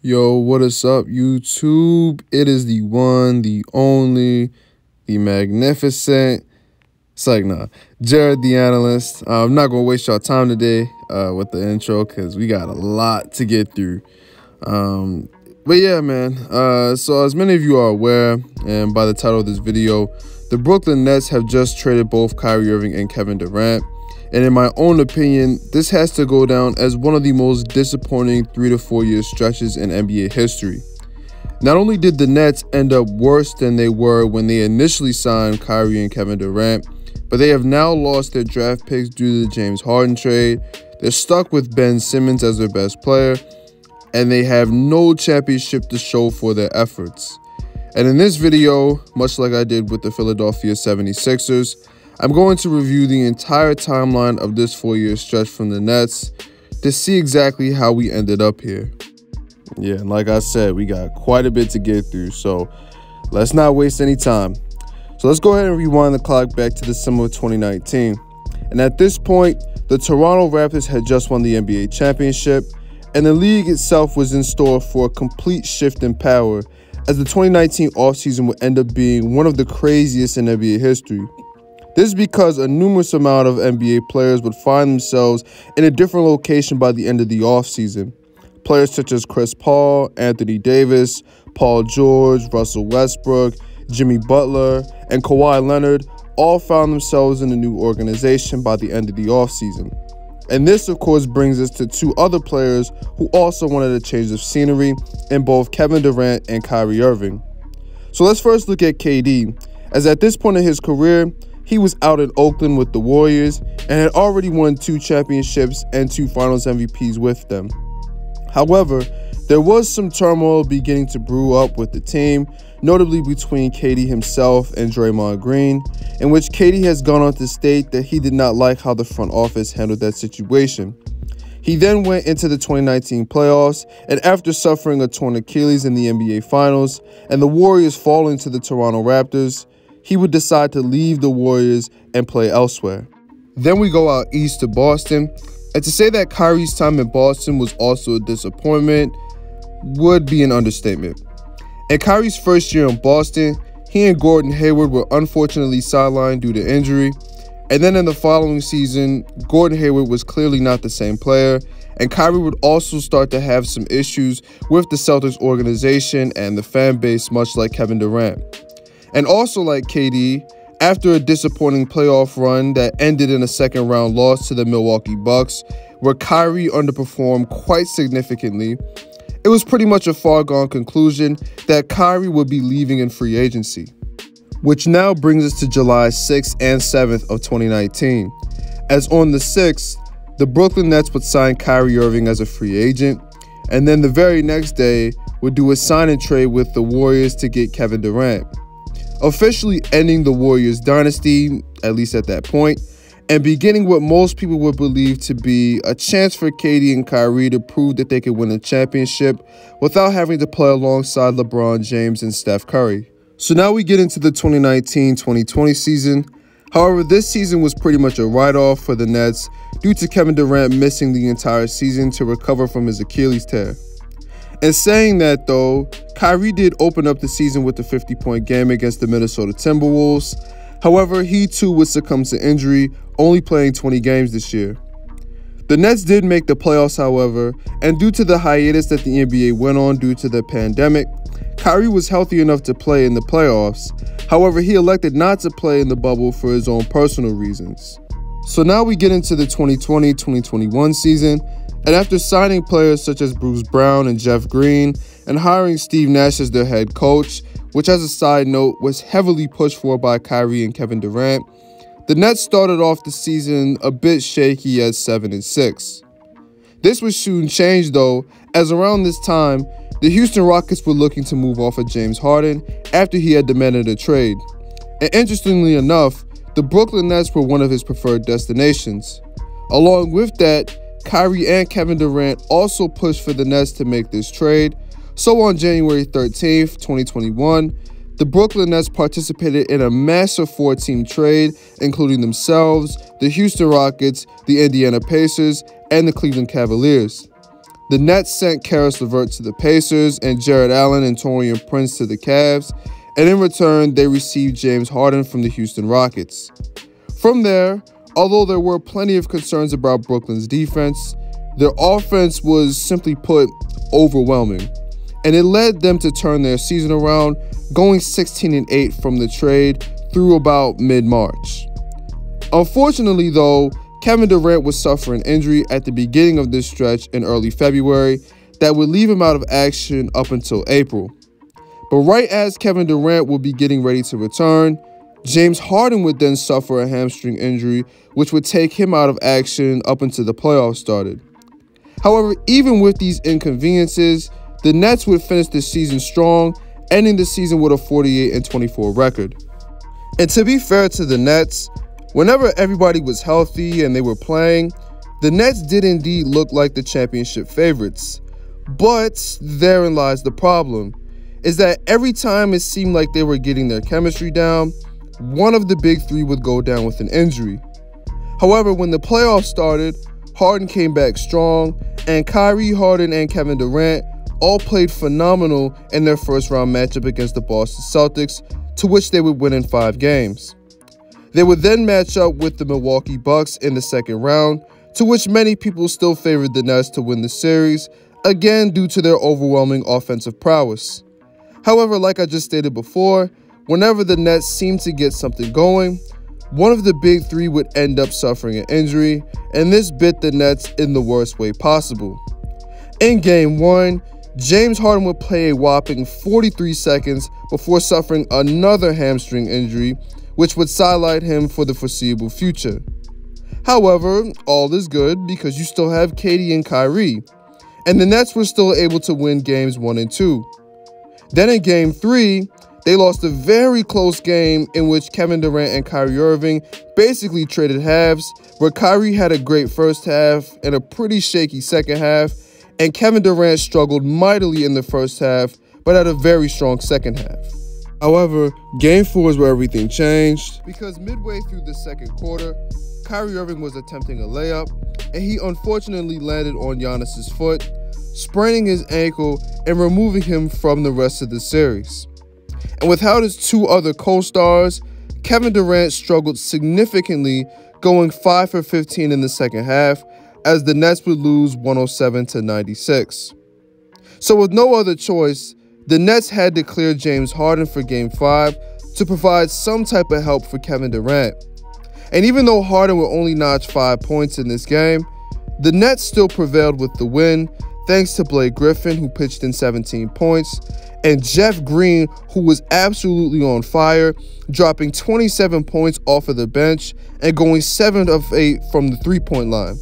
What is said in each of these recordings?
Yo, what is up, YouTube? It is the one, the only, the magnificent, Jared the Analyst. I'm not going to waste your time today with the intro because we got a lot to get through. But yeah, man, so as many of you are aware, and by the title of this video, the Brooklyn Nets have just traded both Kyrie Irving and Kevin Durant. And in my own opinion, this has to go down as one of the most disappointing 3 to 4 year stretches in NBA history. Not only did the Nets end up worse than they were when they initially signed Kyrie and Kevin Durant, but they have now lost their draft picks due to the James Harden trade. They're stuck with Ben Simmons as their best player, and they have no championship to show for their efforts. And in this video, much like I did with the Philadelphia 76ers, I'm going to review the entire timeline of this 4 year stretch from the Nets to see exactly how we ended up here. Yeah, and like I said, we got quite a bit to get through, so let's not waste any time. So let's go ahead and rewind the clock back to December of 2019. And at this point, the Toronto Raptors had just won the NBA championship, and the league itself was in store for a complete shift in power, as the 2019 offseason would end up being one of the craziest in NBA history. This is because a numerous amount of NBA players would find themselves in a different location by the end of the offseason. Players such as Chris Paul, Anthony Davis, Paul George, Russell Westbrook, Jimmy Butler, and Kawhi Leonard all found themselves in a new organization by the end of the offseason. And this, of course, brings us to two other players who also wanted a change of scenery in both Kevin Durant and Kyrie Irving. So let's first look at KD, as at this point in his career, he was out in Oakland with the Warriors and had already won 2 championships and 2 Finals MVPs with them. However, there was some turmoil beginning to brew up with the team, notably between KD himself and Draymond Green, in which KD has gone on to state that he did not like how the front office handled that situation. He then went into the 2019 playoffs, and after suffering a torn Achilles in the NBA Finals and the Warriors falling to the Toronto Raptors, he would decide to leave the Warriors and play elsewhere. Then we go out east to Boston, and to say that Kyrie's time in Boston was also a disappointment would be an understatement. In Kyrie's first year in Boston, he and Gordon Hayward were unfortunately sidelined due to injury, and then in the following season, Gordon Hayward was clearly not the same player, and Kyrie would also start to have some issues with the Celtics organization and the fan base, much like Kevin Durant. And also like KD, after a disappointing playoff run that ended in a second-round loss to the Milwaukee Bucks, where Kyrie underperformed quite significantly, it was pretty much a far-gone conclusion that Kyrie would be leaving in free agency. Which now brings us to July 6th and 7th of 2019. As on the 6th, the Brooklyn Nets would sign Kyrie Irving as a free agent, and then the very next day would do a sign and trade with the Warriors to get Kevin Durant, officially ending the Warriors dynasty, at least at that point, and beginning what most people would believe to be a chance for KD and Kyrie to prove that they could win a championship without having to play alongside LeBron James and Steph Curry. So now we get into the 2019-2020 season. However, this season was pretty much a write-off for the Nets due to Kevin Durant missing the entire season to recover from his Achilles tear. In saying that, though, Kyrie did open up the season with a 50-point game against the Minnesota Timberwolves. However, he too would succumb to injury, only playing 20 games this year. The Nets did make the playoffs, however, and due to the hiatus that the NBA went on due to the pandemic, Kyrie was healthy enough to play in the playoffs. However, he elected not to play in the bubble for his own personal reasons. So now we get into the 2020-2021 season, and after signing players such as Bruce Brown and Jeff Green and hiring Steve Nash as their head coach, which as a side note was heavily pushed for by Kyrie and Kevin Durant, the Nets started off the season a bit shaky at 7-6. This would soon change though, as around this time, the Houston Rockets were looking to move off of James Harden after he had demanded a trade. And interestingly enough, the Brooklyn Nets were one of his preferred destinations. Along with that, Kyrie and Kevin Durant also pushed for the Nets to make this trade. So on January 13th, 2021, the Brooklyn Nets participated in a massive 4-team trade, including themselves, the Houston Rockets, the Indiana Pacers, and the Cleveland Cavaliers. The Nets sent Karis LeVert to the Pacers and Jarrett Allen and Taurean Prince to the Cavs, and in return, they received James Harden from the Houston Rockets. From there, although there were plenty of concerns about Brooklyn's defense, their offense was, simply put, overwhelming, and it led them to turn their season around, going 16-8 from the trade through about mid-March. Unfortunately, though, Kevin Durant was suffering injury at the beginning of this stretch in early February that would leave him out of action up until April. But right as Kevin Durant would be getting ready to return, James Harden would then suffer a hamstring injury, which would take him out of action up until the playoffs started. However, even with these inconveniences, the Nets would finish the season strong, ending the season with a 48-24 record. And to be fair to the Nets, whenever everybody was healthy and they were playing, the Nets did indeed look like the championship favorites. But therein lies the problem, is that every time it seemed like they were getting their chemistry down, one of the big three would go down with an injury. However, when the playoffs started, Harden came back strong, and Kyrie, Harden, and Kevin Durant all played phenomenal in their first-round matchup against the Boston Celtics, to which they would win in 5 games. They would then match up with the Milwaukee Bucks in the second round, to which many people still favored the Nets to win the series, again due to their overwhelming offensive prowess. However, like I just stated before, whenever the Nets seemed to get something going, one of the big three would end up suffering an injury, and this bit the Nets in the worst way possible. In Game 1, James Harden would play a whopping 43 seconds before suffering another hamstring injury, which would sideline him for the foreseeable future. However, all is good because you still have KD and Kyrie, and the Nets were still able to win Games 1 and 2. Then in Game 3, they lost a very close game in which Kevin Durant and Kyrie Irving basically traded halves, where Kyrie had a great first half and a pretty shaky second half, and Kevin Durant struggled mightily in the first half, but had a very strong second half. However, Game 4 is where everything changed, because midway through the second quarter, Kyrie Irving was attempting a layup, and he unfortunately landed on Giannis's foot, spraining his ankle and removing him from the rest of the series. And without his 2 other co-stars, Kevin Durant struggled significantly, going 5 for 15 in the second half, as the Nets would lose 107-96. So with no other choice, the Nets had to clear James Harden for Game 5 to provide some type of help for Kevin Durant. And even though Harden would only notch 5 points in this game, the Nets still prevailed with the win, thanks to Blake Griffin, who pitched in 17 points, and Jeff Green, who was absolutely on fire, dropping 27 points off of the bench and going 7 of 8 from the three-point line.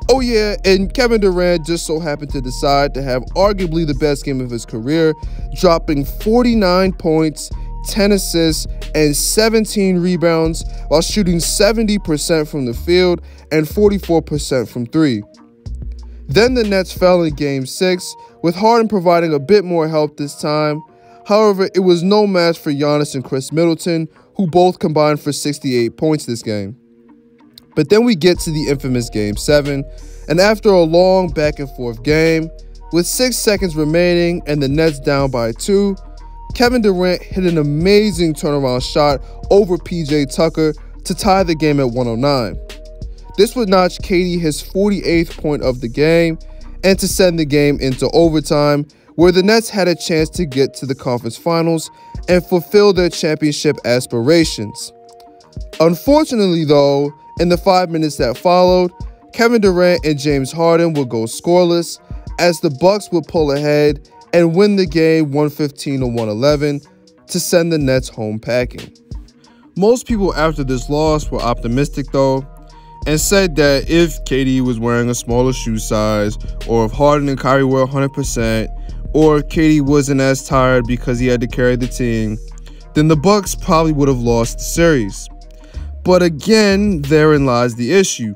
Oh yeah, and Kevin Durant just so happened to decide to have arguably the best game of his career, dropping 49 points, 10 assists, and 17 rebounds while shooting 70% from the field and 44% from 3. Then the Nets fell in Game 6, with Harden providing a bit more help this time. However, it was no match for Giannis and Chris Middleton, who both combined for 68 points this game. But then we get to the infamous Game 7, and after a long back-and-forth game, with 6 seconds remaining and the Nets down by 2, Kevin Durant hit an amazing turnaround shot over PJ Tucker to tie the game at 109. This would notch KD his 48th point of the game, and to send the game into overtime, where the Nets had a chance to get to the conference finals and fulfill their championship aspirations. Unfortunately though, in the 5 minutes that followed, Kevin Durant and James Harden would go scoreless, as the Bucks would pull ahead and win the game 115-111 to send the Nets home packing. Most people after this loss were optimistic though, and said that if KD was wearing a smaller shoe size, or if Harden and Kyrie were 100%, or if KD wasn't as tired because he had to carry the team, then the Bucks probably would have lost the series. But again, therein lies the issue.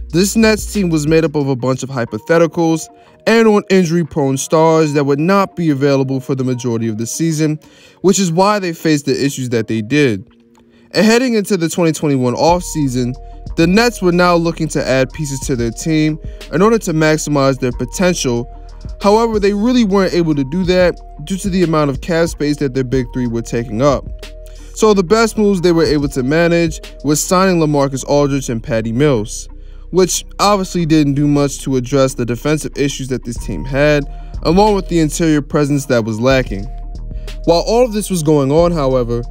This Nets team was made up of a bunch of hypotheticals and on injury-prone stars that would not be available for the majority of the season, which is why they faced the issues that they did. And heading into the 2021 offseason, The Nets were now looking to add pieces to their team in order to maximize their potential. However, they really weren't able to do that due to the amount of cap space that their big three were taking up. So the best moves they were able to manage was signing LaMarcus Aldridge and Patty Mills, which obviously didn't do much to address the defensive issues that this team had, along with the interior presence that was lacking. While all of this was going on, however,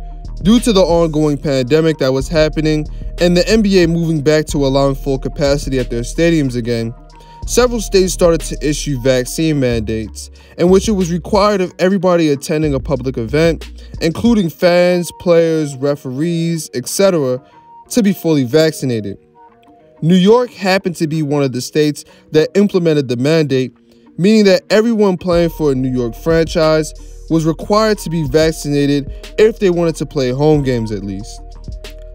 due to the ongoing pandemic that was happening and the NBA moving back to allowing full capacity at their stadiums again, several states started to issue vaccine mandates, in which it was required of everybody attending a public event, including fans, players, referees, etc., to be fully vaccinated. New York happened to be one of the states that implemented the mandate, meaning that everyone playing for a New York franchise was required to be vaccinated if they wanted to play home games at least.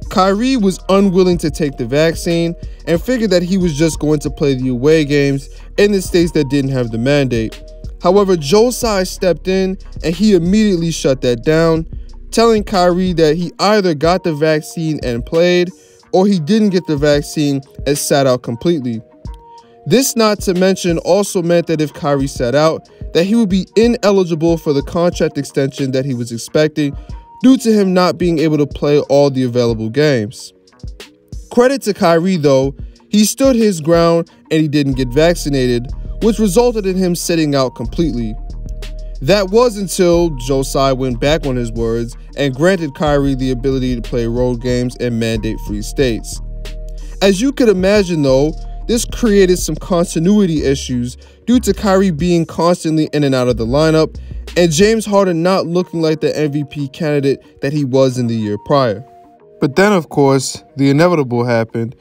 Kyrie was unwilling to take the vaccine and figured that he was just going to play the away games in the states that didn't have the mandate. However, Joe Tsai stepped in and he immediately shut that down, telling Kyrie that he either got the vaccine and played, or he didn't get the vaccine and sat out completely. This, not to mention, also meant that if Kyrie sat out, that he would be ineligible for the contract extension that he was expecting due to him not being able to play all the available games. Credit to Kyrie though, he stood his ground and he didn't get vaccinated, which resulted in him sitting out completely. That was until Joe Tsai went back on his words and granted Kyrie the ability to play road games in mandate-free states. As you could imagine though, this created some continuity issues due to Kyrie being constantly in and out of the lineup and James Harden not looking like the MVP candidate that he was in the year prior. But then, of course, the inevitable happened,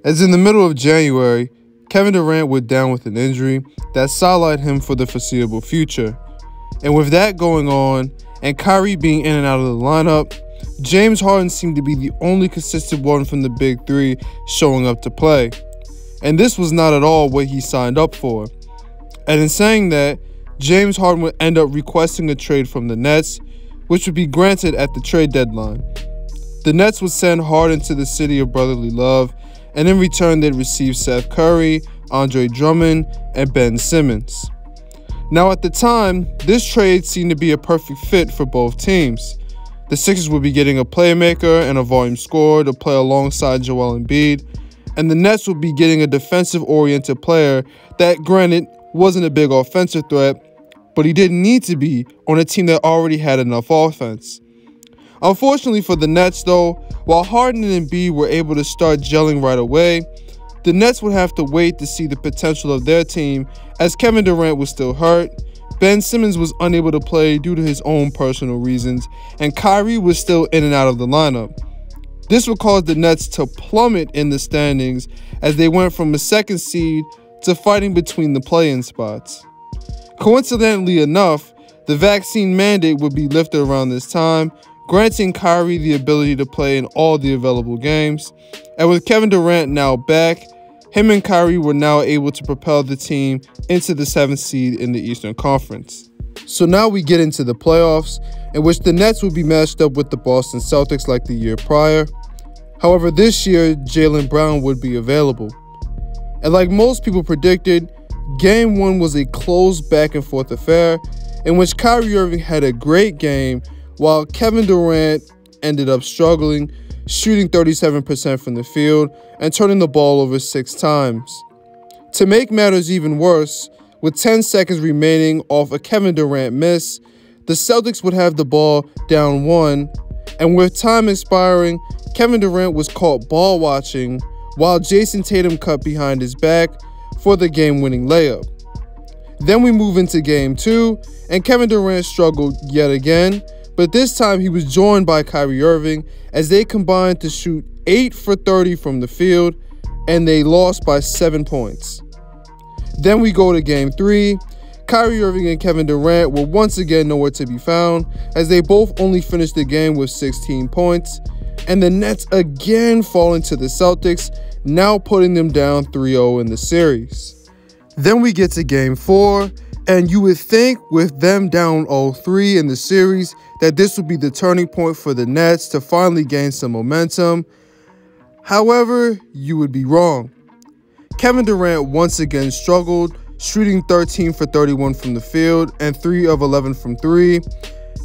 as in the middle of January, Kevin Durant went down with an injury that sidelined him for the foreseeable future. And with that going on, and Kyrie being in and out of the lineup, James Harden seemed to be the only consistent one from the big three showing up to play. And this was not at all what he signed up for. And in saying that, James Harden would end up requesting a trade from the Nets, which would be granted at the trade deadline. The Nets would send Harden to the city of brotherly love, and in return they'd receive Seth Curry, Andre Drummond, and Ben Simmons. Now at the time, this trade seemed to be a perfect fit for both teams. The Sixers would be getting a playmaker and a volume scorer to play alongside Joel Embiid, and the Nets would be getting a defensive-oriented player that, granted, wasn't a big offensive threat, but he didn't need to be on a team that already had enough offense. Unfortunately for the Nets, though, while Harden and Embiid were able to start gelling right away, the Nets would have to wait to see the potential of their team, as Kevin Durant was still hurt, Ben Simmons was unable to play due to his own personal reasons, and Kyrie was still in and out of the lineup. This would cause the Nets to plummet in the standings as they went from a second seed to fighting between the play-in spots. Coincidentally enough, the vaccine mandate would be lifted around this time, granting Kyrie the ability to play in all the available games. And with Kevin Durant now back, him and Kyrie were now able to propel the team into the 7th seed in the Eastern Conference. So now we get into the playoffs, in which the Nets would be matched up with the Boston Celtics like the year prior. However, this year, Jaylen Brown would be available. And like most people predicted, Game 1 was a close back-and-forth affair in which Kyrie Irving had a great game while Kevin Durant ended up struggling, shooting 37% from the field and turning the ball over 6 times. To make matters even worse, with 10 seconds remaining off a Kevin Durant miss, the Celtics would have the ball down 1, and with time expiring, Kevin Durant was caught ball watching while Jason Tatum cut behind his back for the game-winning layup. Then we move into Game 2, and Kevin Durant struggled yet again, but this time he was joined by Kyrie Irving as they combined to shoot 8 for 30 from the field, and they lost by 7 points. Then we go to Game 3. Kyrie Irving and Kevin Durant were once again nowhere to be found as they both only finished the game with 16 points, and the Nets again fall into the Celtics, now putting them down 3-0 in the series. Then we get to Game 4, and you would think with them down 0-3 in the series that this would be the turning point for the Nets to finally gain some momentum. However, you would be wrong. Kevin Durant once again struggled, shooting 13 for 31 from the field and 3 of 11 from 3.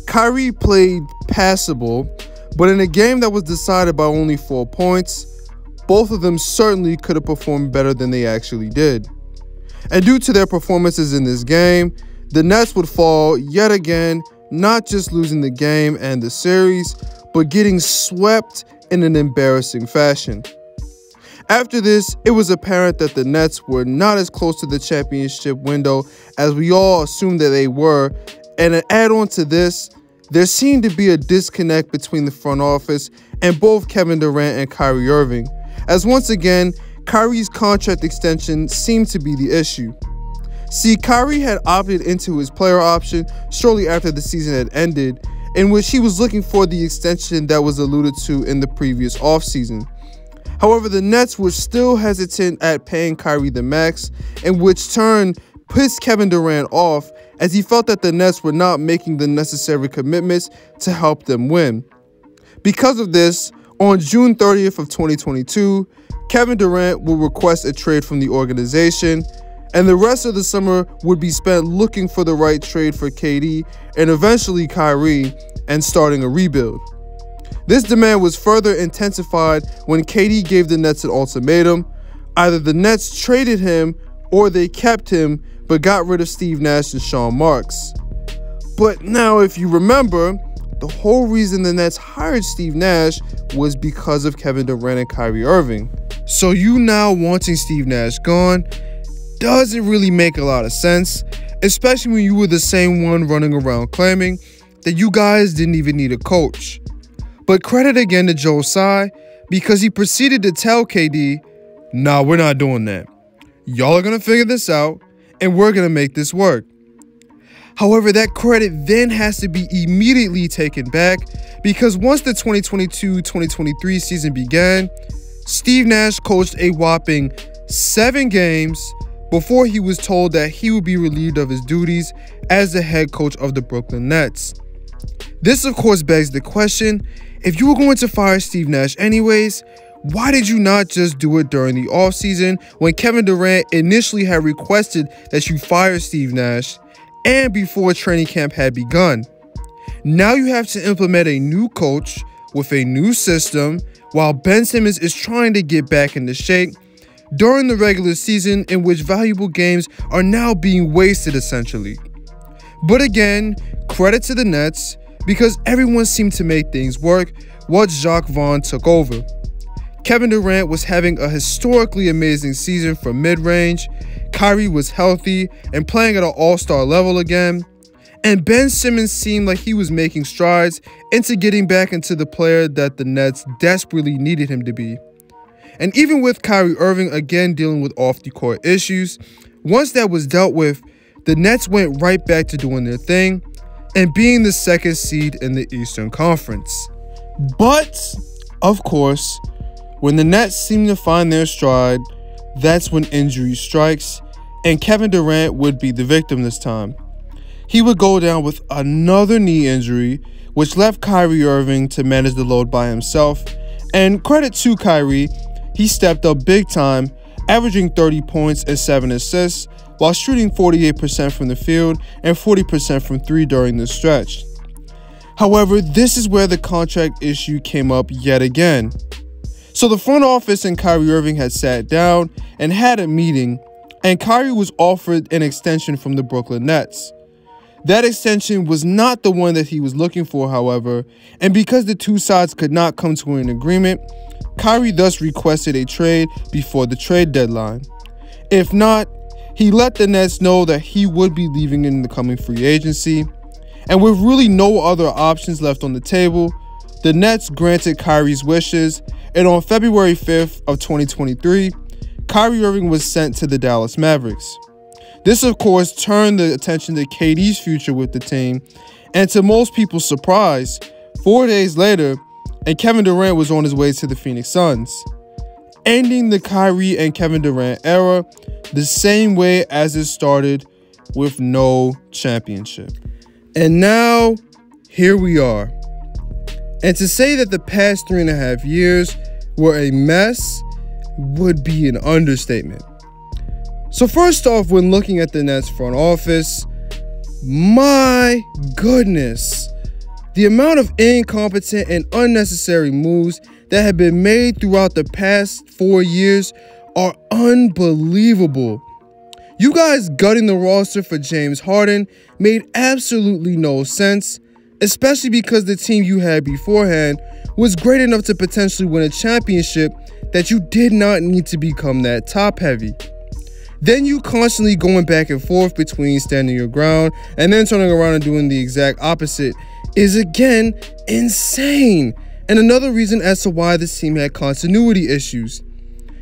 Kyrie played passable, but in a game that was decided by only 4 points, both of them certainly could have performed better than they actually did. And due to their performances in this game, the Nets would fall yet again, not just losing the game and the series, but getting swept in an embarrassing fashion. After this, it was apparent that the Nets were not as close to the championship window as we all assumed that they were, and an add-on to this, there seemed to be a disconnect between the front office and both Kevin Durant and Kyrie Irving, as once again, Kyrie's contract extension seemed to be the issue. See, Kyrie had opted into his player option shortly after the season had ended, in which he was looking for the extension that was alluded to in the previous offseason. However, the Nets were still hesitant at paying Kyrie the max, in which turn pissed Kevin Durant off as he felt that the Nets were not making the necessary commitments to help them win. Because of this, on June 30th of 2022, Kevin Durant will request a trade from the organization, and the rest of the summer would be spent looking for the right trade for KD and eventually Kyrie and starting a rebuild. This demand was further intensified when KD gave the Nets an ultimatum. Either the Nets traded him or they kept him but got rid of Steve Nash and Sean Marks. But now if you remember, the whole reason the Nets hired Steve Nash was because of Kevin Durant and Kyrie Irving. So you now wanting Steve Nash gone doesn't really make a lot of sense, especially when you were the same one running around claiming that you guys didn't even need a coach. But credit again to Joe Tsai, because he proceeded to tell KD, nah, we're not doing that. Y'all are going to figure this out, and we're going to make this work. However, that credit then has to be immediately taken back, because once the 2022-2023 season began, Steve Nash coached a whopping 7 games before he was told that he would be relieved of his duties as the head coach of the Brooklyn Nets. This, of course, begs the question, if you were going to fire Steve Nash anyways, why did you not just do it during the offseason when Kevin Durant initially had requested that you fire Steve Nash and before training camp had begun? Now you have to implement a new coach with a new system while Ben Simmons is trying to get back into shape during the regular season, in which valuable games are now being wasted essentially. But again, credit to the Nets, because everyone seemed to make things work once Jacques Vaughn took over. Kevin Durant was having a historically amazing season from mid-range, Kyrie was healthy and playing at an all-star level again, and Ben Simmons seemed like he was making strides into getting back into the player that the Nets desperately needed him to be. And even with Kyrie Irving again dealing with off-the-court issues, once that was dealt with, the Nets went right back to doing their thing and being the second seed in the Eastern Conference. But, of course, when the Nets seem to find their stride, that's when injury strikes, and Kevin Durant would be the victim this time. He would go down with another knee injury, which left Kyrie Irving to manage the load by himself. And credit to Kyrie, he stepped up big time, averaging 30 points and 7 assists, while shooting 48% from the field and 40% from 3 during this stretch. However, this is where the contract issue came up yet again. So the front office and Kyrie Irving had sat down and had a meeting, and Kyrie was offered an extension from the Brooklyn Nets. That extension was not the one that he was looking for, however, and because the two sides could not come to an agreement, Kyrie thus requested a trade before the trade deadline. If not, he let the Nets know that he would be leaving in the coming free agency, and with really no other options left on the table, the Nets granted Kyrie's wishes, and on February 5th of 2023, Kyrie Irving was sent to the Dallas Mavericks. This, of course, turned the attention to KD's future with the team, and to most people's surprise, 4 days later, and Kevin Durant was on his way to the Phoenix Suns, ending the Kyrie and Kevin Durant era the same way as it started, with no championship. And now, here we are. And to say that the past 3.5 years were a mess would be an understatement. So first off, when looking at the Nets front office, my goodness, the amount of incompetent and unnecessary moves that have been made throughout the past 4 years are unbelievable. You guys gutting the roster for James Harden made absolutely no sense, especially because the team you had beforehand was great enough to potentially win a championship that you did not need to become that top heavy. Then you constantly going back and forth between standing your ground and then turning around and doing the exact opposite is again insane, and another reason as to why this team had continuity issues.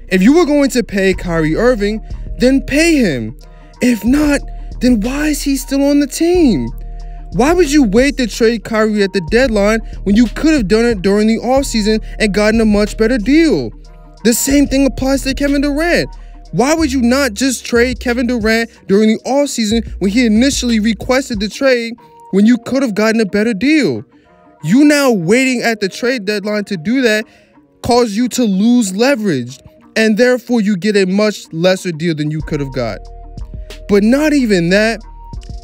If you were going to pay Kyrie Irving, then pay him. If not, then why is he still on the team? Why would you wait to trade Kyrie at the deadline when you could have done it during the offseason and gotten a much better deal? The same thing applies to Kevin Durant. Why would you not just trade Kevin Durant during the offseason when he initially requested the trade when you could have gotten a better deal? You now waiting at the trade deadline to do that caused you to lose leverage, and therefore you get a much lesser deal than you could have got. But not even that.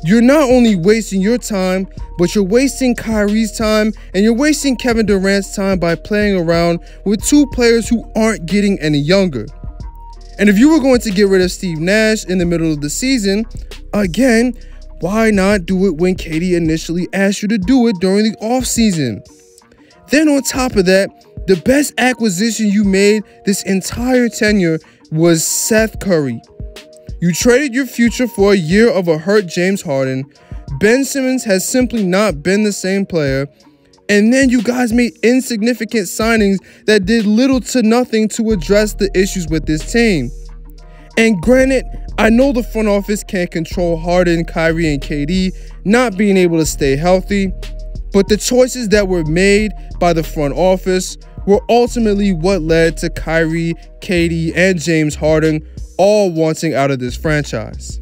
You're not only wasting your time, but you're wasting Kyrie's time and you're wasting Kevin Durant's time by playing around with two players who aren't getting any younger. And if you were going to get rid of Steve Nash in the middle of the season, again, why not do it when KD initially asked you to do it during the offseason? Then on top of that, the best acquisition you made this entire tenure was Seth Curry. You traded your future for a year of a hurt James Harden. Ben Simmons has simply not been the same player. And then you guys made insignificant signings that did little to nothing to address the issues with this team. And granted, I know the front office can't control Harden, Kyrie, and KD not being able to stay healthy, but the choices that were made by the front office were ultimately what led to Kyrie, KD, and James Harden all wanting out of this franchise.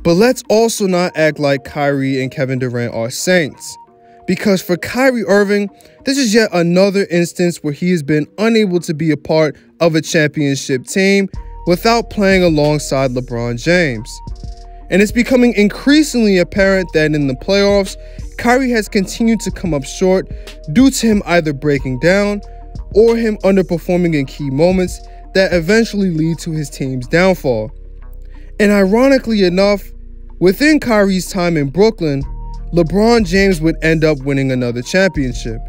But let's also not act like Kyrie and Kevin Durant are saints. Because for Kyrie Irving, this is yet another instance where he has been unable to be a part of a championship team without playing alongside LeBron James. And it's becoming increasingly apparent that in the playoffs, Kyrie has continued to come up short due to him either breaking down or him underperforming in key moments that eventually lead to his team's downfall. And ironically enough, within Kyrie's time in Brooklyn, LeBron James would end up winning another championship.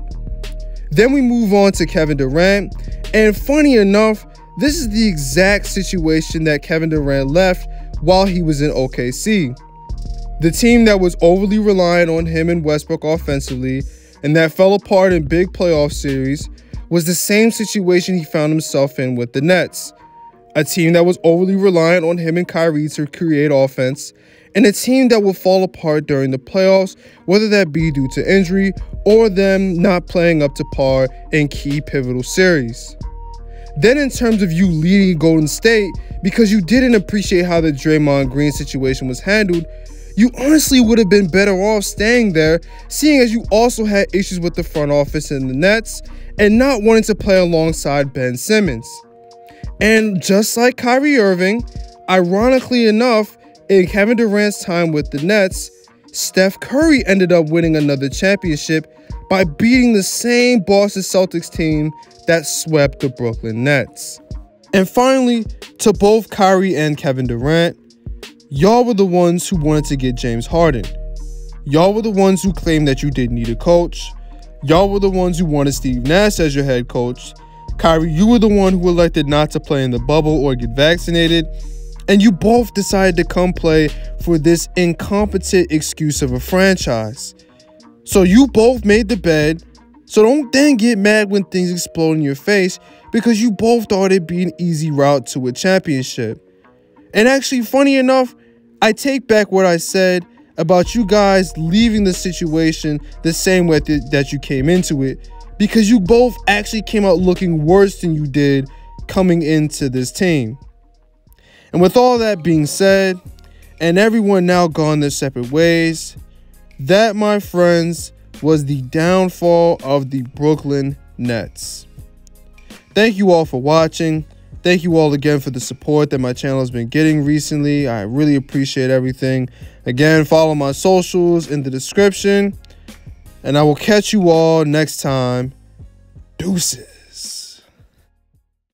Then we move on to Kevin Durant, and funny enough, this is the exact situation that Kevin Durant left while he was in OKC. The team that was overly reliant on him and Westbrook offensively and that fell apart in big playoff series was the same situation he found himself in with the Nets. A team that was overly reliant on him and Kyrie to create offense, and a team that will fall apart during the playoffs, whether that be due to injury or them not playing up to par in key pivotal series. Then in terms of you leading Golden State, because you didn't appreciate how the Draymond Green situation was handled, you honestly would have been better off staying there, seeing as you also had issues with the front office and the Nets, and not wanting to play alongside Ben Simmons. And just like Kyrie Irving, ironically enough, in Kevin Durant's time with the Nets, Steph Curry ended up winning another championship by beating the same Boston Celtics team that swept the Brooklyn Nets. And finally, to both Kyrie and Kevin Durant, y'all were the ones who wanted to get James Harden. Y'all were the ones who claimed that you didn't need a coach. Y'all were the ones who wanted Steve Nash as your head coach. Kyrie, you were the one who elected not to play in the bubble or get vaccinated. And you both decided to come play for this incompetent excuse of a franchise. So you both made the bed. So don't then get mad when things explode in your face, because you both thought it'd be an easy route to a championship. And actually, funny enough, I take back what I said about you guys leaving the situation the same way that you came into it, because you both actually came out looking worse than you did coming into this team. And with all that being said, and everyone now gone their separate ways, that, my friends, was the downfall of the Brooklyn Nets. Thank you all for watching. Thank you all again for the support that my channel has been getting recently. I really appreciate everything. Again, follow my socials in the description. And I will catch you all next time. Deuces.